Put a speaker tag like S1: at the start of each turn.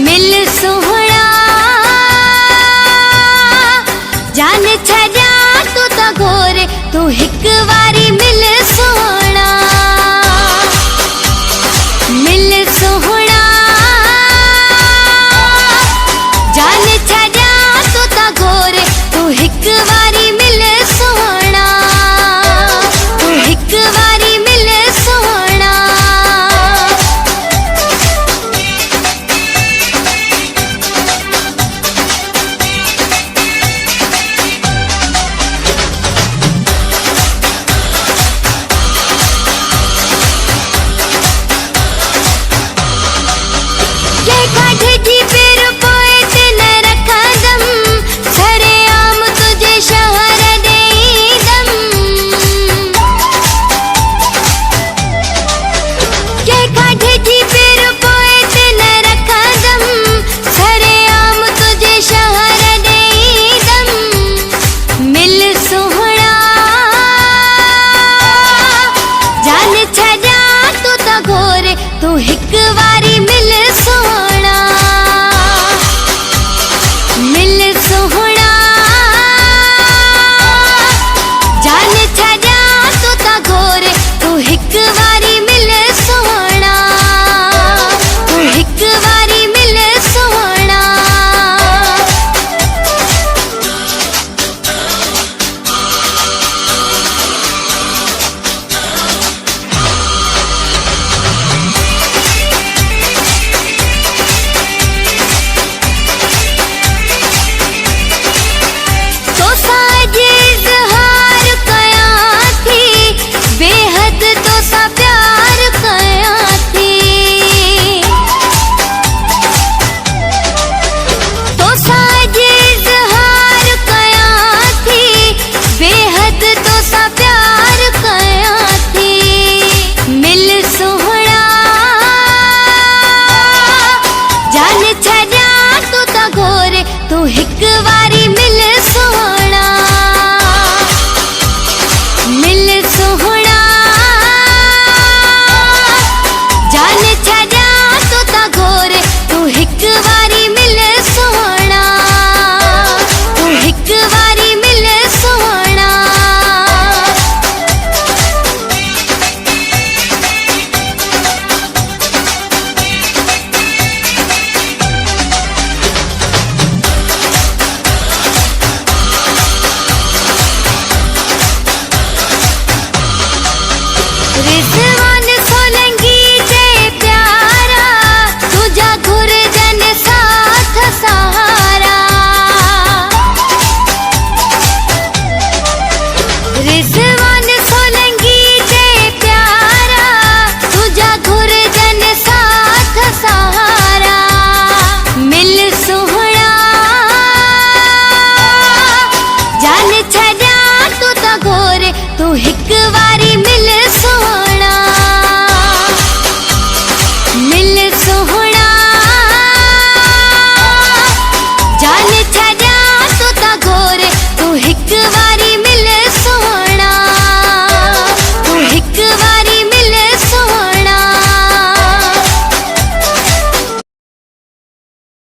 S1: मिल सोहणा जान छजा तू तो गोरे तू हिक वारी मिल सोहणा मिल सोहणा जान छजा तू तो गोरे तू हिक वारी मिल सोहणा तू हिक वारी मिल सोहणा तू हिक वारी मिल सोहणा मिल सोहणा जान छजा तू तो गोरे तू हिक वारी मिल सोहणा तू हिक वारी मिल सोहणा तू हिक वारी मिल सोहणा मिल सोहणा जान छजा तू तो गोरे तू हिक वारी मिल सोहणा तू हिक वारी मिल सोहणा रिजवान सोलंकी जे प्यारा तुझा घुरजन साथ सा